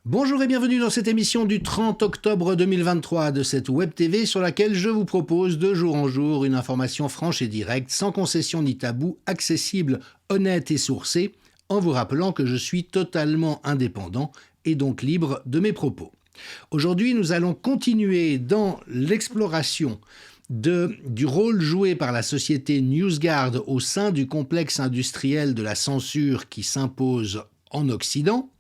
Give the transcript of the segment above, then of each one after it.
Bonjour et bienvenue dans cette émission du 30 octobre 2023 de cette Web TV sur laquelle je vous propose de jour en jour une information franche et directe, sans concession ni tabou, accessible, honnête et sourcée, en vous rappelant que je suis totalement indépendant et donc libre de mes propos. Aujourd'hui, nous allons continuer dans l'exploration du rôle joué par la société NewsGuard au sein du complexe industriel de la censure qui s'impose en Occident,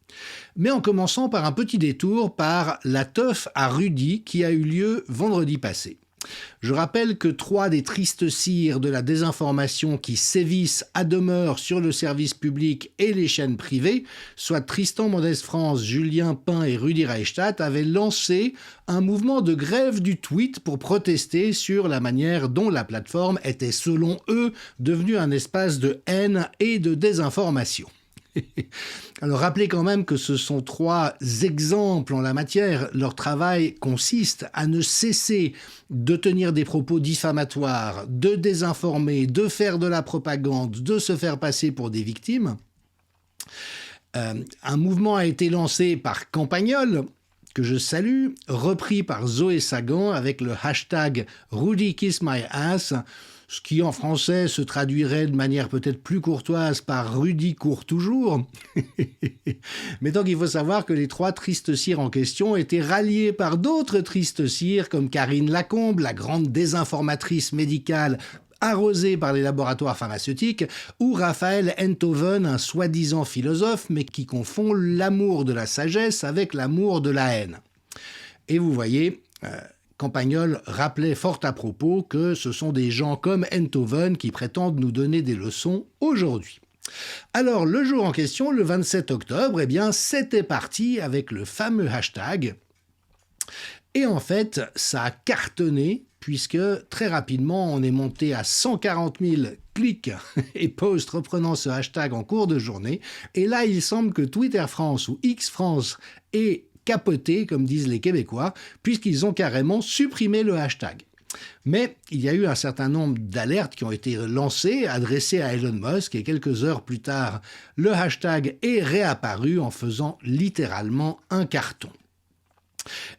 mais en commençant par un petit détour par la teuf à Rudy qui a eu lieu vendredi passé. Je rappelle que 3 des tristes cires de la désinformation qui sévissent à demeure sur le service public et les chaînes privées, soit Tristan Mendès France, Julien Pain et Rudi Reichstadt, avaient lancé un mouvement de grève du tweet pour protester sur la manière dont la plateforme était, selon eux, devenue un espace de haine et de désinformation. Alors rappelez quand même que ce sont 3 exemples en la matière. Leur travail consiste à ne cesser de tenir des propos diffamatoires, de désinformer, de faire de la propagande, de se faire passer pour des victimes. Un mouvement a été lancé par Campagnol, que je salue, repris par Zoé Sagan avec le hashtag #RudyKissMyAss, ce qui en français se traduirait de manière peut-être plus courtoise par Rudy court toujours. Mais donc il faut savoir que les 3 tristes cires en question étaient ralliés par d'autres tristes cires comme Karine Lacombe, la grande désinformatrice médicale arrosée par les laboratoires pharmaceutiques, ou Raphaël Enthoven, un soi-disant philosophe, mais qui confond l'amour de la sagesse avec l'amour de la haine. Et vous voyez, Campagnol rappelait fort à propos que ce sont des gens comme Enthoven qui prétendent nous donner des leçons aujourd'hui. Alors, le jour en question, le 27 octobre, eh bien, c'était parti avec le fameux hashtag. Et en fait, ça a cartonné, puisque très rapidement, on est monté à 140 000 clics et posts reprenant ce hashtag en cours de journée. Et là, il semble que Twitter France ou X France ait capoté, comme disent les Québécois, puisqu'ils ont carrément supprimé le hashtag. Mais il y a eu un certain nombre d'alertes qui ont été lancées, adressées à Elon Musk, et quelques heures plus tard, le hashtag est réapparu en faisant littéralement un carton.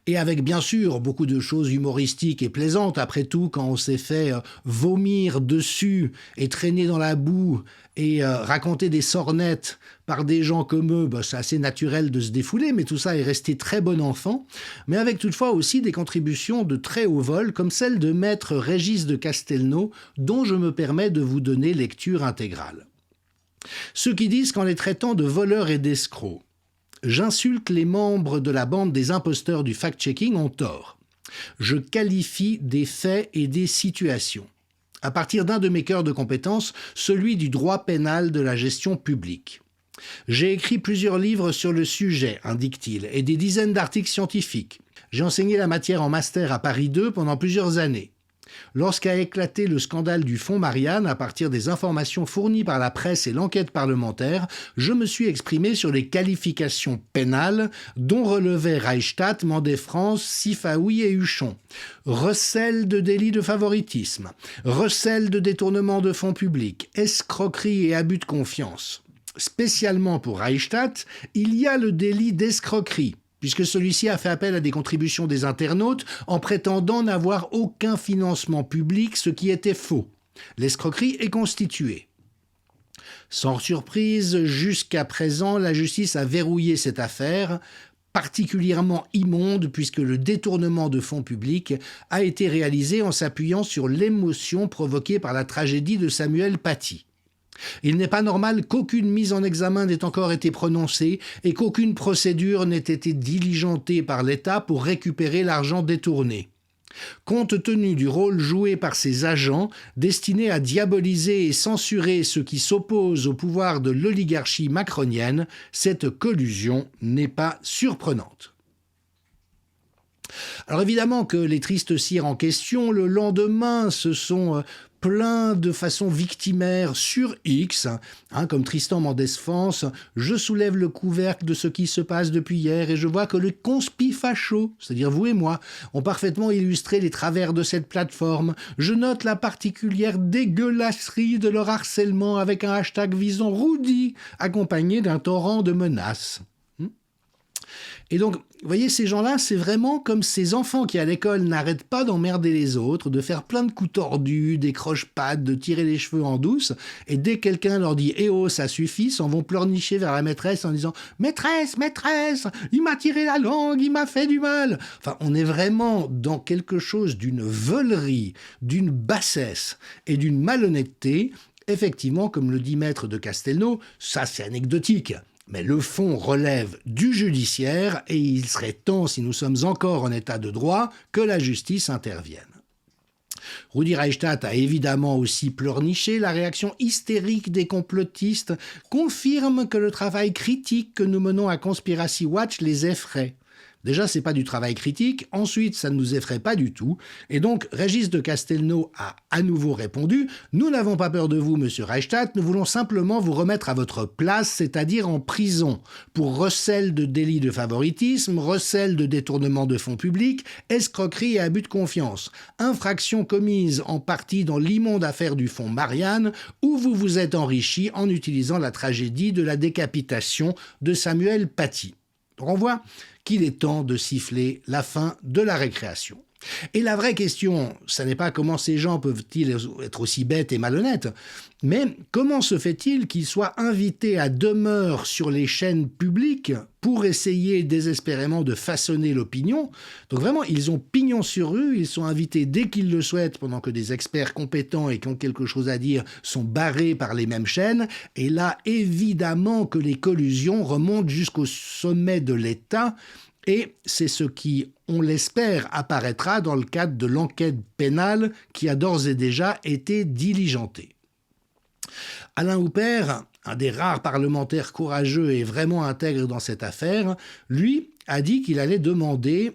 Et avec bien sûr beaucoup de choses humoristiques et plaisantes, après tout, quand on s'est fait vomir dessus et traîner dans la boue et raconter des sornettes par des gens comme eux, c'est assez naturel de se défouler, mais tout ça est resté très bon enfant, mais avec toutefois aussi des contributions de très haut vol, comme celle de maître Régis de Castelnau, dont je me permets de vous donner lecture intégrale. Ceux qui disent qu'en les traitant de voleurs et d'escrocs, j'insulte les membres de la bande des imposteurs du fact-checking ont tort. Je qualifie des faits et des situations, à partir d'un de mes cœurs de compétences, celui du droit pénal de la gestion publique. J'ai écrit plusieurs livres sur le sujet, indique-t-il, et des dizaines d'articles scientifiques. J'ai enseigné la matière en master à Paris 2 pendant plusieurs années. Lorsqu'a éclaté le scandale du fonds Marianne, à partir des informations fournies par la presse et l'enquête parlementaire, je me suis exprimé sur les qualifications pénales dont relevaient Reichstadt, Mendès France, Sifaoui et Huchon. Recel de délit de favoritisme, recel de détournement de fonds publics, escroquerie et abus de confiance. Spécialement pour Reichstadt, il y a le délit d'escroquerie, puisque celui-ci a fait appel à des contributions des internautes en prétendant n'avoir aucun financement public, ce qui était faux. L'escroquerie est constituée. Sans surprise, jusqu'à présent, la justice a verrouillé cette affaire, particulièrement immonde puisque le détournement de fonds publics a été réalisé en s'appuyant sur l'émotion provoquée par la tragédie de Samuel Paty. Il n'est pas normal qu'aucune mise en examen n'ait encore été prononcée et qu'aucune procédure n'ait été diligentée par l'État pour récupérer l'argent détourné. Compte tenu du rôle joué par ces agents destinés à diaboliser et censurer ceux qui s'opposent au pouvoir de l'oligarchie macronienne, cette collusion n'est pas surprenante. Alors évidemment que les tristes cires en question, le lendemain, se sont plaints de façon victimaire sur X, comme Tristan Mendès France, je soulève le couvercle de ce qui se passe depuis hier et je vois que les conspifachos, c'est-à-dire vous et moi, ont parfaitement illustré les travers de cette plateforme. Je note la particulière dégueulasserie de leur harcèlement avec un hashtag visant Rudy, accompagné d'un torrent de menaces. Et donc, vous voyez, ces gens-là, c'est vraiment comme ces enfants qui, à l'école, n'arrêtent pas d'emmerder les autres, de faire plein de coups tordus, des croche-pattes, de tirer les cheveux en douce. Et dès que quelqu'un leur dit « Eh oh, ça suffit », s'en vont pleurnicher vers la maîtresse en disant « Maîtresse, maîtresse, il m'a tiré la langue, il m'a fait du mal ». Enfin, on est vraiment dans quelque chose d'une veulerie, d'une bassesse et d'une malhonnêteté. Effectivement, comme le dit Maître de Castelnau, ça c'est anecdotique. Mais le fond relève du judiciaire et il serait temps, si nous sommes encore en état de droit, que la justice intervienne. Rudi Reichstadt a évidemment aussi pleurniché. La réaction hystérique des complotistes confirme que le travail critique que nous menons à Conspiracy Watch les effraie. Déjà, c'est pas du travail critique. Ensuite, ça ne nous effraie pas du tout. Et donc, Régis de Castelnau a à nouveau répondu « Nous n'avons pas peur de vous, monsieur Reichstadt. Nous voulons simplement vous remettre à votre place, c'est-à-dire en prison, pour recel de délit de favoritisme, recel de détournement de fonds publics, escroquerie et abus de confiance. Infraction commise en partie dans l'immonde affaire du fonds Marianne, où vous vous êtes enrichi en utilisant la tragédie de la décapitation de Samuel Paty. » Donc on voit qu'il est temps de siffler la fin de la récréation. Et la vraie question, ce n'est pas comment ces gens peuvent-ils être aussi bêtes et malhonnêtes, mais comment se fait-il qu'ils soient invités à demeure sur les chaînes publiques pour essayer désespérément de façonner l'opinion. Donc vraiment, ils ont pignon sur rue, ils sont invités dès qu'ils le souhaitent, pendant que des experts compétents et qui ont quelque chose à dire sont barrés par les mêmes chaînes. Et là, évidemment que les collusions remontent jusqu'au sommet de l'État. Et c'est ce qui, on l'espère, apparaîtra dans le cadre de l'enquête pénale qui a d'ores et déjà été diligentée. Alain Houpert, un des rares parlementaires courageux et vraiment intègres dans cette affaire, lui a dit qu'il allait demander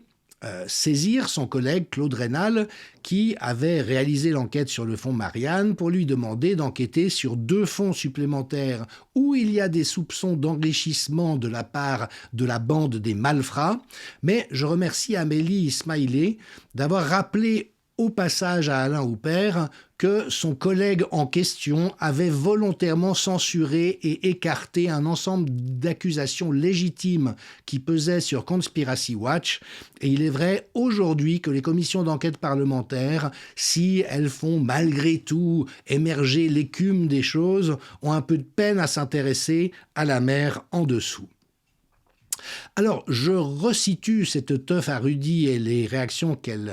saisir son collègue Claude Raynal qui avait réalisé l'enquête sur le fonds Marianne pour lui demander d'enquêter sur 2 fonds supplémentaires où il y a des soupçons d'enrichissement de la part de la bande des malfrats. Mais je remercie Amélie Ismailé d'avoir rappelé au passage à Alain Houpert que son collègue en question avait volontairement censuré et écarté un ensemble d'accusations légitimes qui pesaient sur Conspiracy Watch. Et il est vrai aujourd'hui que les commissions d'enquête parlementaires, si elles font malgré tout émerger l'écume des choses, ont un peu de peine à s'intéresser à la mer en dessous. Alors, je resitue cette teuf à Rudy et les réactions qu'elle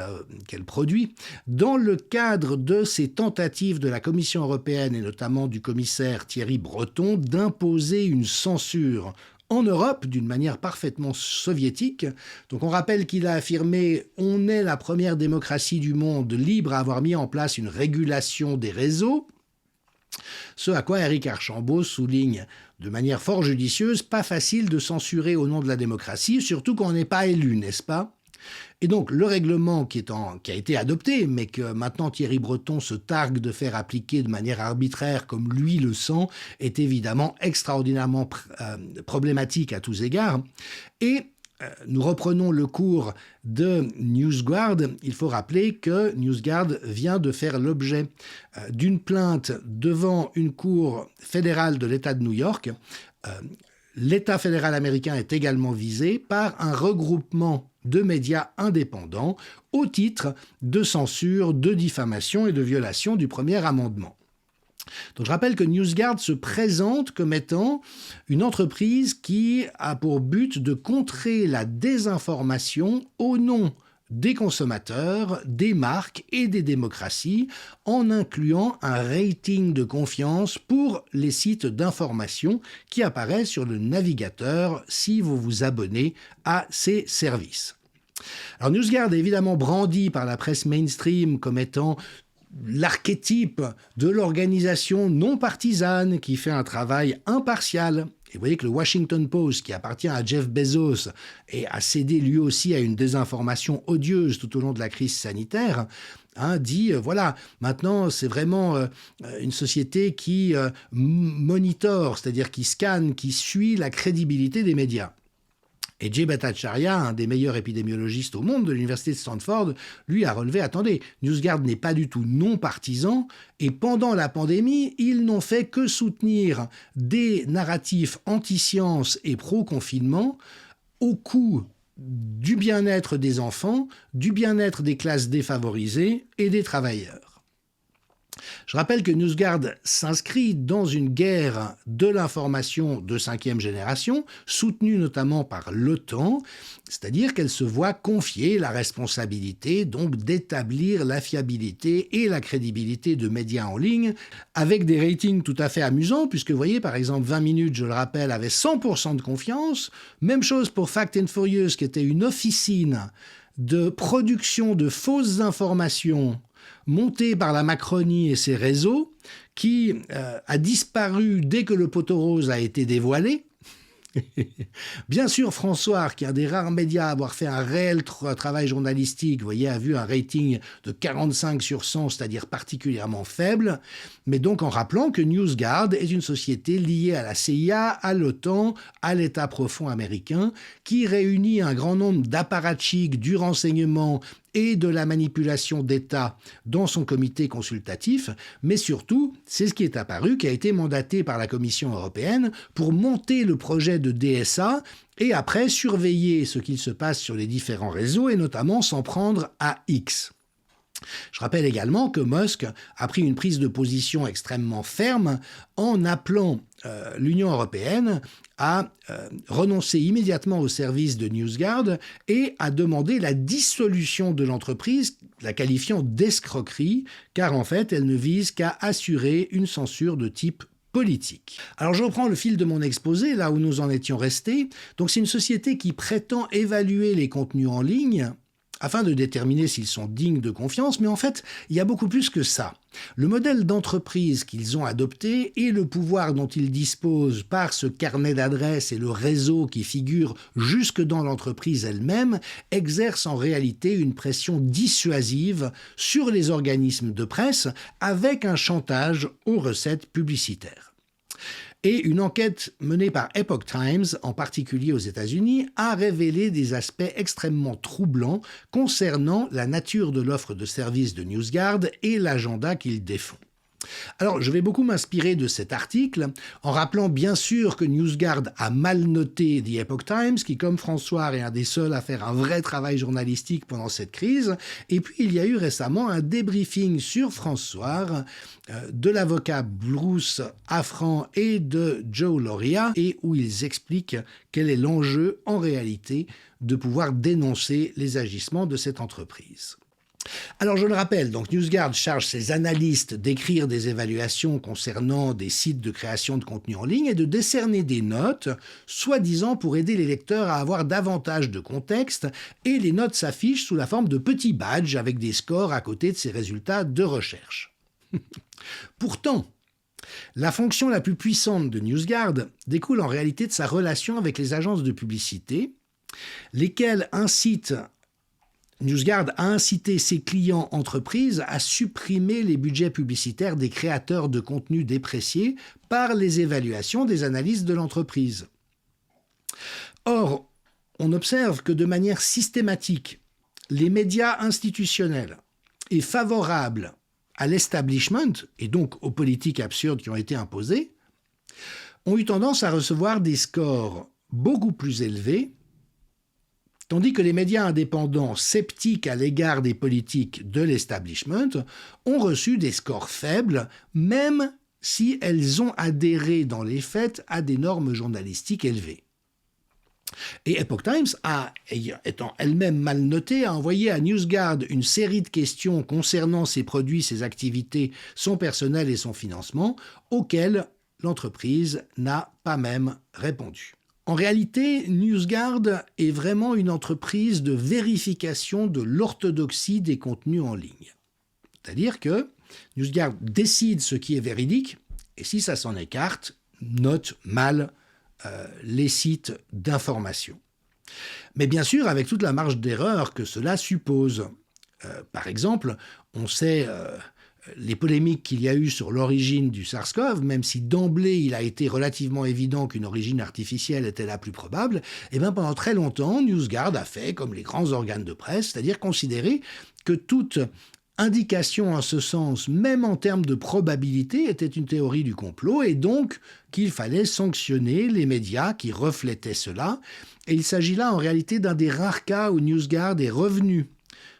produit dans le cadre de ces tentatives de la Commission européenne et notamment du commissaire Thierry Breton d'imposer une censure en Europe d'une manière parfaitement soviétique. Donc on rappelle qu'il a affirmé « On est la première démocratie du monde libre à avoir mis en place une régulation des réseaux ». Ce à quoi Éric Archambault souligne de manière fort judicieuse, pas facile de censurer au nom de la démocratie, surtout quand on n'est pas élu, n'est-ce pas ? Et donc le règlement qui a été adopté, mais que maintenant Thierry Breton se targue de faire appliquer de manière arbitraire comme lui le sent, est évidemment extraordinairement problématique à tous égards. Et nous reprenons le cours de NewsGuard. Il faut rappeler que NewsGuard vient de faire l'objet d'une plainte devant une cour fédérale de l'État de New York. L'État fédéral américain est également visé par un regroupement de médias indépendants au titre de censure, de diffamation et de violation du premier amendement. Donc je rappelle que NewsGuard se présente comme étant une entreprise qui a pour but de contrer la désinformation au nom des consommateurs, des marques et des démocraties, en incluant un rating de confiance pour les sites d'information qui apparaissent sur le navigateur si vous vous abonnez à ces services. Alors NewsGuard est évidemment brandi par la presse mainstream comme étant l'archétype de l'organisation non partisane qui fait un travail impartial. Et vous voyez que le Washington Post, qui appartient à Jeff Bezos et a cédé lui aussi à une désinformation odieuse tout au long de la crise sanitaire, dit, voilà, maintenant c'est vraiment une société qui monitore, c'est-à-dire qui scanne, qui suit la crédibilité des médias. Et Jay Bhattacharya, un des meilleurs épidémiologistes au monde de l'université de Stanford, lui a relevé, attendez, NewsGuard n'est pas du tout non partisan, et pendant la pandémie, ils n'ont fait que soutenir des narratifs anti-science et pro-confinement, au coût du bien-être des enfants, du bien-être des classes défavorisées et des travailleurs. Je rappelle que NewsGuard s'inscrit dans une guerre de l'information de 5e génération, soutenue notamment par l'OTAN, c'est-à-dire qu'elle se voit confier la responsabilité donc d'établir la fiabilité et la crédibilité de médias en ligne, avec des ratings tout à fait amusants, puisque vous voyez par exemple 20 minutes, je le rappelle, avait 100% de confiance, même chose pour Fact and Furious qui était une officine de production de fausses informations montée par la Macronie et ses réseaux, qui a disparu dès que le poteau rose a été dévoilé. Bien sûr, François, qui est un des rares médias à avoir fait un réel travail journalistique, vous voyez, a vu un rating de 45 sur 100, c'est-à-dire particulièrement faible, mais donc en rappelant que NewsGuard est une société liée à la CIA, à l'OTAN, à l'État profond américain, qui réunit un grand nombre d'apparatchiks du renseignement et de la manipulation d'État dans son comité consultatif, mais surtout, c'est ce qui est apparu, qui a été mandaté par la Commission européenne pour monter le projet de DSA et après surveiller ce qu'il se passe sur les différents réseaux et notamment s'en prendre à X. Je rappelle également que Musk a pris une prise de position extrêmement ferme en appelant l'Union européenne à renoncer immédiatement au service de NewsGuard et à demander la dissolution de l'entreprise, la qualifiant d'escroquerie, car en fait, elle ne vise qu'à assurer une censure de type politique. Alors je reprends le fil de mon exposé, là où nous en étions restés. Donc c'est une société qui prétend évaluer les contenus en ligne afin de déterminer s'ils sont dignes de confiance, mais en fait, il y a beaucoup plus que ça. Le modèle d'entreprise qu'ils ont adopté et le pouvoir dont ils disposent par ce carnet d'adresses et le réseau qui figure jusque dans l'entreprise elle-même exercent en réalité une pression dissuasive sur les organismes de presse avec un chantage aux recettes publicitaires. Et une enquête menée par Epoch Times, en particulier aux États-Unis, a révélé des aspects extrêmement troublants concernant la nature de l'offre de service de NewsGuard et l'agenda qu'il défend. Alors, je vais beaucoup m'inspirer de cet article, en rappelant bien sûr que NewsGuard a mal noté The Epoch Times, qui, comme François, est un des seuls à faire un vrai travail journalistique pendant cette crise. Et puis, il y a eu récemment un débriefing sur François de l'avocat Bruce Affran et de Joe Lauria, et où ils expliquent quel est l'enjeu en réalité de pouvoir dénoncer les agissements de cette entreprise. Alors je le rappelle, donc NewsGuard charge ses analystes d'écrire des évaluations concernant des sites de création de contenu en ligne et de décerner des notes, soi-disant pour aider les lecteurs à avoir davantage de contexte, et les notes s'affichent sous la forme de petits badges avec des scores à côté de ces résultats de recherche. Pourtant, la fonction la plus puissante de NewsGuard découle en réalité de sa relation avec les agences de publicité, lesquelles NewsGuard a incité ses clients entreprises à supprimer les budgets publicitaires des créateurs de contenu dépréciés par les évaluations des analystes de l'entreprise. Or, on observe que de manière systématique, les médias institutionnels et favorables à l'establishment, et donc aux politiques absurdes qui ont été imposées, ont eu tendance à recevoir des scores beaucoup plus élevés, tandis que les médias indépendants sceptiques à l'égard des politiques de l'establishment ont reçu des scores faibles, même si elles ont adhéré dans les faits à des normes journalistiques élevées. Et Epoch Times, étant elle-même mal notée, a envoyé à NewsGuard une série de questions concernant ses produits, ses activités, son personnel et son financement, auxquelles l'entreprise n'a pas même répondu. En réalité, NewsGuard est vraiment une entreprise de vérification de l'orthodoxie des contenus en ligne. C'est-à-dire que NewsGuard décide ce qui est véridique, et si ça s'en écarte, note mal les sites d'information. Mais bien sûr, avec toute la marge d'erreur que cela suppose. Par exemple, on sait les polémiques qu'il y a eu sur l'origine du SARS-CoV, même si d'emblée il a été relativement évident qu'une origine artificielle était la plus probable, et bien pendant très longtemps, NewsGuard a fait comme les grands organes de presse, c'est-à-dire considérer que toute indication en ce sens, même en termes de probabilité, était une théorie du complot et donc qu'il fallait sanctionner les médias qui reflétaient cela. Et il s'agit là en réalité d'un des rares cas où NewsGuard est revenu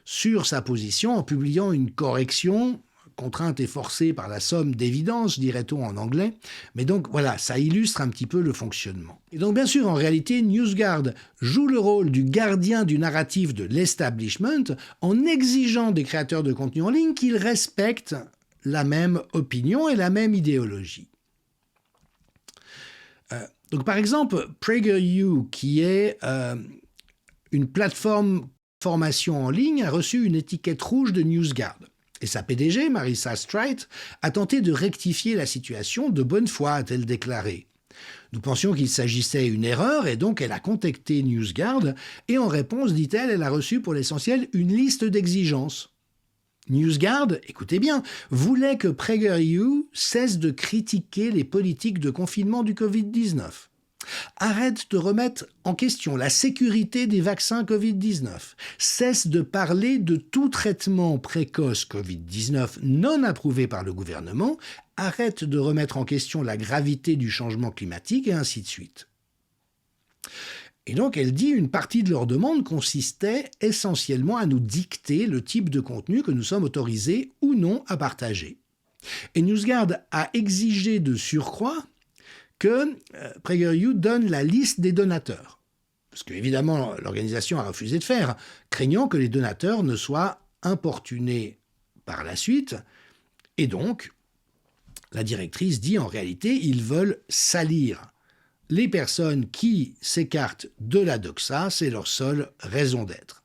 sur sa position en publiant une correction, contrainte et forcée par la somme d'évidence, dirait-on en anglais. Mais donc voilà, ça illustre un petit peu le fonctionnement. Et donc bien sûr, en réalité, NewsGuard joue le rôle du gardien du narratif de l'establishment en exigeant des créateurs de contenu en ligne qu'ils respectent la même opinion et la même idéologie. Donc par exemple, PragerU, qui est une plateforme formation en ligne, a reçu une étiquette rouge de NewsGuard. Et sa PDG, Marissa Streit, a tenté de rectifier la situation de bonne foi, a-t-elle déclaré. Nous pensions qu'il s'agissait d'une erreur et donc elle a contacté NewsGuard et en réponse, dit-elle, elle a reçu pour l'essentiel une liste d'exigences. NewsGuard, écoutez bien, voulait que PragerU cesse de critiquer les politiques de confinement du Covid-19. Arrête de remettre en question la sécurité des vaccins Covid-19. Cesse de parler de tout traitement précoce Covid-19 non approuvé par le gouvernement. Arrête de remettre en question la gravité du changement climatique et ainsi de suite. Et donc elle dit une partie de leur demande consistait essentiellement à nous dicter le type de contenu que nous sommes autorisés ou non à partager. Et NewsGuard a exigé de surcroît que PragerU donne la liste des donateurs. Ce que, évidemment, l'organisation a refusé de faire, craignant que les donateurs ne soient importunés par la suite. Et donc, la directrice dit en réalité, ils veulent salir les personnes qui s'écartent de la doxa, c'est leur seule raison d'être.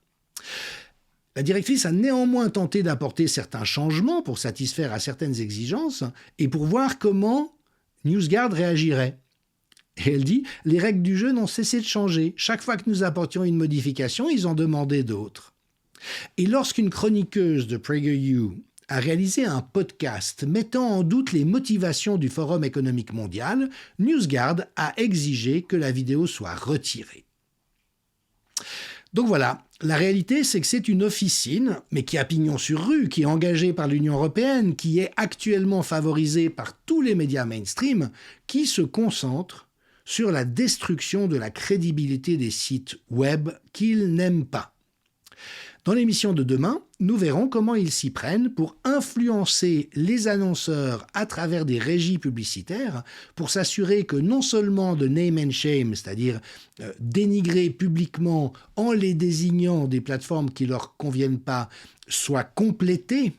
La directrice a néanmoins tenté d'apporter certains changements pour satisfaire à certaines exigences et pour voir comment NewsGuard réagirait. Et elle dit « Les règles du jeu n'ont cessé de changer. Chaque fois que nous apportions une modification, ils en demandaient d'autres. » Et lorsqu'une chroniqueuse de PragerU a réalisé un podcast mettant en doute les motivations du Forum économique mondial, NewsGuard a exigé que la vidéo soit retirée. Donc voilà, la réalité c'est que c'est une officine, mais qui a pignon sur rue, qui est engagée par l'Union européenne, qui est actuellement favorisée par tous les médias mainstream, qui se concentre sur la destruction de la crédibilité des sites web qu'ils n'aiment pas. Dans l'émission de demain, nous verrons comment ils s'y prennent pour influencer les annonceurs à travers des régies publicitaires pour s'assurer que non seulement de name and shame, c'est-à-dire dénigrer publiquement en les désignant des plateformes qui ne leur conviennent pas, soit complété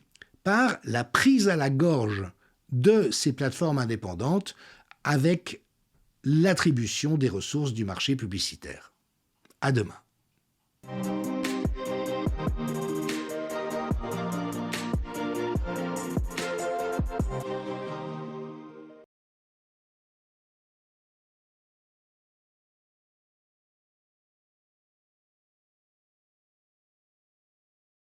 par la prise à la gorge de ces plateformes indépendantes avec l'attribution des ressources du marché publicitaire. À demain.